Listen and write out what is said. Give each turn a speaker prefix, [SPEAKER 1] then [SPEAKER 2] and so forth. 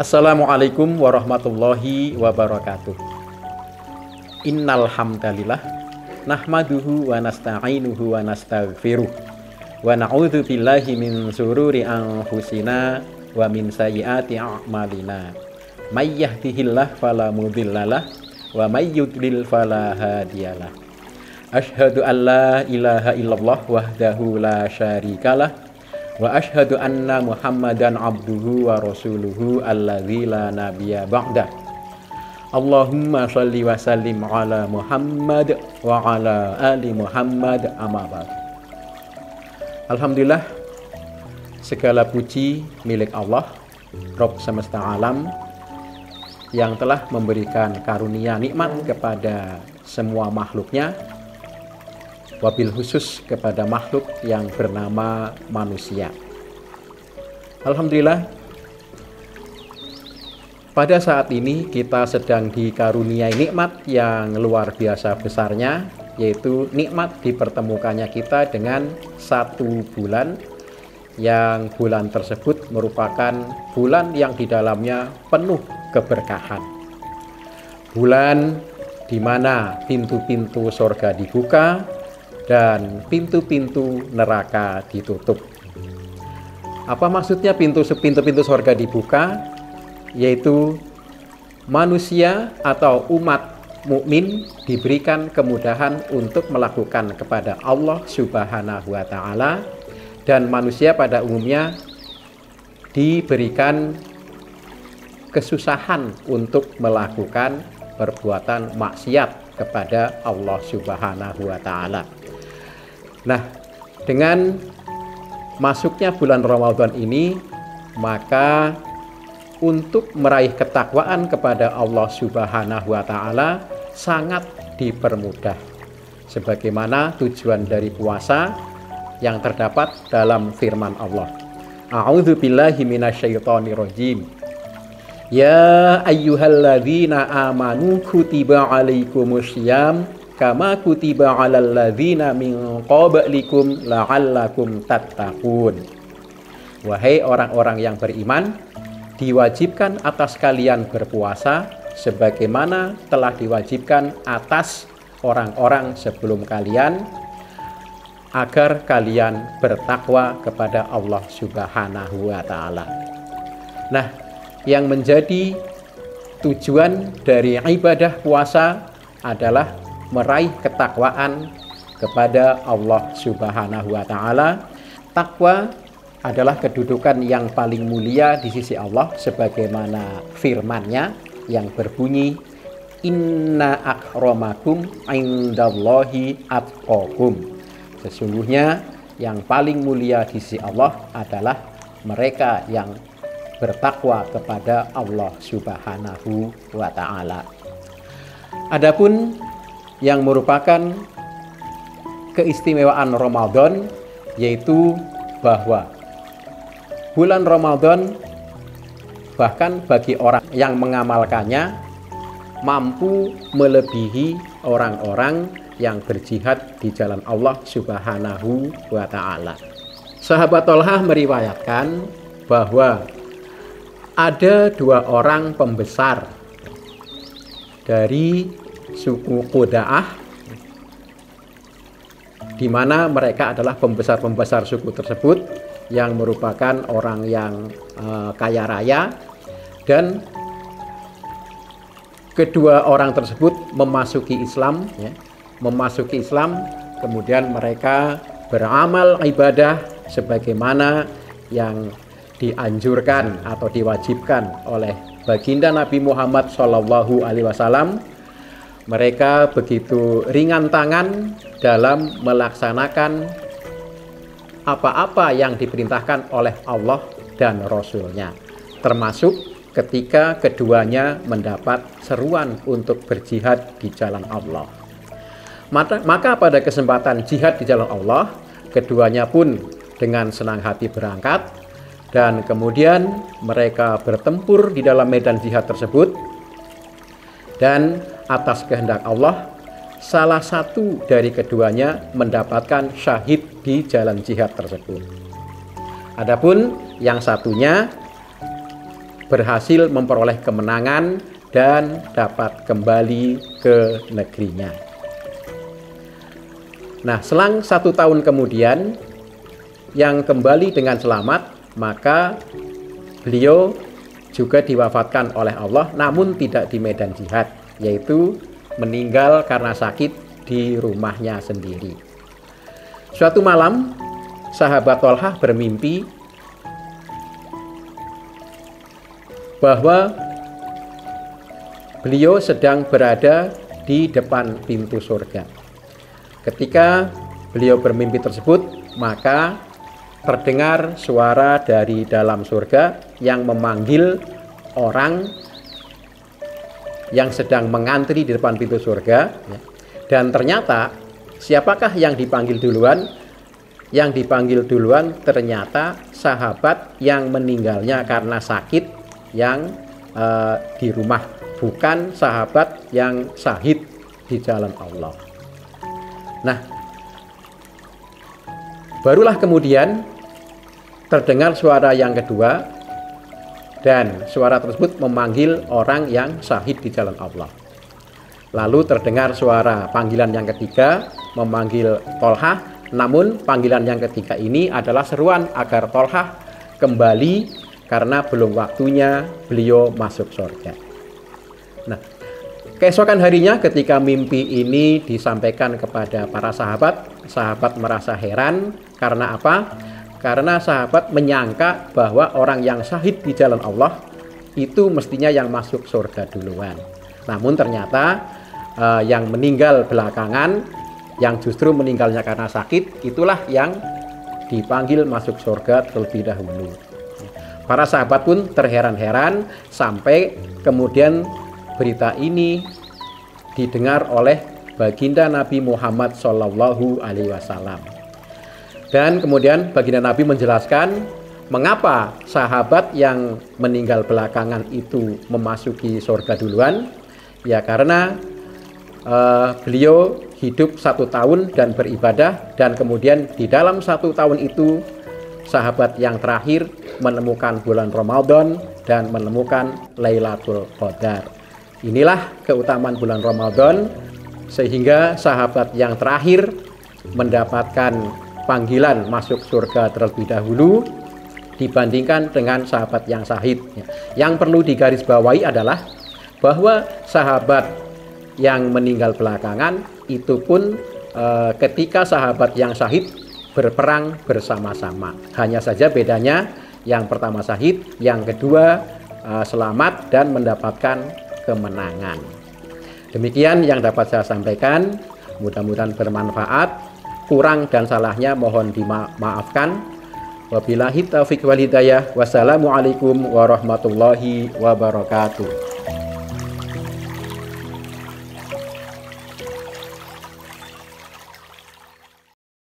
[SPEAKER 1] Assalamualaikum warahmatullahi wabarakatuh. Innal hamdalillah nahmaduhu wa nasta'inuhu wa nastaghfiruh wa na'udzu billahi min sururi anfusina wa min sayyiati a'malina. May yahdihillahu fala mudhillalah wa may yudlil fala hadiyalah. Asyhadu an la ilaha illallah wahdahu la syarikalah wa asyhadu anna Muhammadan abduhu wa rasuluhu alladzi la nabiyya ba'dah. Allahumma shalli wa sallim ala Muhammad wa ala ali Muhammad amma ba'd. Alhamdulillah, segala puji milik Allah, Rabb semesta alam, yang telah memberikan karunia nikmat kepada semua makhluknya, wabil khusus kepada makhluk yang bernama manusia. Alhamdulillah, pada saat ini kita sedang dikaruniai nikmat yang luar biasa besarnya, yaitu nikmat dipertemukannya kita dengan satu bulan, yang bulan tersebut merupakan bulan yang di dalamnya penuh keberkahan. Bulan di mana pintu-pintu surga dibuka dan pintu-pintu neraka ditutup. Apa maksudnya pintu-pintu surga dibuka? Yaitu manusia atau umat mukmin diberikan kemudahan untuk melakukan kepada Allah Subhanahu wa taala, dan manusia pada umumnya diberikan kesusahan untuk melakukan perbuatan maksiat kepada Allah Subhanahu wa taala. Nah, dengan masuknya bulan Ramadan ini, maka untuk meraih ketakwaan kepada Allah Subhanahu wa taala sangat dipermudah. Sebagaimana tujuan dari puasa yang terdapat dalam firman Allah. A'udzu billahi minasyaitonir rajim. Ya ayyuhalladzina amanu kutiba alaikumusyyam kama kutiba alal ladzina min qablikum la'allakum tattaqun. Wahai orang-orang yang beriman, diwajibkan atas kalian berpuasa sebagaimana telah diwajibkan atas orang-orang sebelum kalian, agar kalian bertakwa kepada Allah Subhanahu wa taala. Nah, yang menjadi tujuan dari ibadah puasa adalah meraih ketakwaan kepada Allah Subhanahu wa taala. Takwa adalah kedudukan yang paling mulia di sisi Allah, sebagaimana firman-Nya yang berbunyi, Inna akramakum indallahi atqakum. Sesungguhnya yang paling mulia di sisi Allah adalah mereka yang bertakwa kepada Allah Subhanahu wa taala. Adapun yang merupakan keistimewaan Ramadan, yaitu bahwa bulan Ramadan bahkan bagi orang yang mengamalkannya mampu melebihi orang-orang yang berjihad di jalan Allah Subhanahu wa taala. Sahabat Thalhah meriwayatkan bahwa ada dua orang pembesar dari suku Quda'ah, di mana mereka adalah pembesar-pembesar suku tersebut yang merupakan orang yang kaya raya, dan kedua orang tersebut memasuki Islam, kemudian mereka beramal ibadah sebagaimana yang dianjurkan atau diwajibkan oleh baginda Nabi Muhammad SAW. Mereka begitu ringan tangan dalam melaksanakan apa-apa yang diperintahkan oleh Allah dan Rasul-Nya, termasuk ketika keduanya mendapat seruan untuk berjihad di jalan Allah. Maka pada kesempatan jihad di jalan Allah, keduanya pun dengan senang hati berangkat, dan kemudian mereka bertempur di dalam medan jihad tersebut, dan atas kehendak Allah, salah satu dari keduanya mendapatkan syahid di jalan jihad tersebut. Adapun yang satunya berhasil memperoleh kemenangan dan dapat kembali ke negerinya. Nah, selang 1 tahun kemudian yang kembali dengan selamat, maka beliau juga diwafatkan oleh Allah, namun tidak di medan jihad, yaitu meninggal karena sakit di rumahnya sendiri. Suatu malam, sahabat Thalhah bermimpi bahwa beliau sedang berada di depan pintu surga. Ketika beliau bermimpi tersebut, maka terdengar suara dari dalam surga yang memanggil orang yang sedang mengantri di depan pintu surga. Dan ternyata siapakah yang dipanggil duluan? Yang dipanggil duluan ternyata sahabat yang meninggalnya karena sakit yang di rumah, bukan sahabat yang syahid di jalan Allah. Nah, barulah kemudian terdengar suara yang kedua, dan suara tersebut memanggil orang yang syahid di jalan Allah. Lalu terdengar suara panggilan yang ketiga memanggil Thalhah, namun panggilan yang ketiga ini adalah seruan agar Thalhah kembali karena belum waktunya beliau masuk surga. Nah, keesokan harinya ketika mimpi ini disampaikan kepada para sahabat, sahabat merasa heran. Karena apa? Karena sahabat menyangka bahwa orang yang syahid di jalan Allah itu mestinya yang masuk surga duluan. Namun ternyata yang meninggal belakangan, yang justru meninggalnya karena sakit, itulah yang dipanggil masuk surga terlebih dahulu. Para sahabat pun terheran-heran sampai kemudian berita ini didengar oleh baginda Nabi Muhammad SAW. Dan kemudian baginda Nabi menjelaskan mengapa sahabat yang meninggal belakangan itu memasuki surga duluan. Ya karena beliau hidup 1 tahun dan beribadah, dan kemudian di dalam 1 tahun itu sahabat yang terakhir menemukan bulan Ramadan dan menemukan Lailatul Qadar. Inilah keutamaan bulan Ramadan, sehingga sahabat yang terakhir mendapatkan panggilan masuk surga terlebih dahulu dibandingkan dengan sahabat yang syahid. Yang perlu digarisbawahi adalah bahwa sahabat yang meninggal belakangan itu pun ketika sahabat yang syahid berperang bersama-sama. Hanya saja bedanya yang pertama syahid, yang kedua selamat dan mendapatkan kemenangan. Demikian yang dapat saya sampaikan, mudah-mudahan bermanfaat. Kurang dan salahnya mohon dimaafkan. Wabillahi taufiq wal hidayah. Wassalamualaikum warahmatullahi wabarakatuh.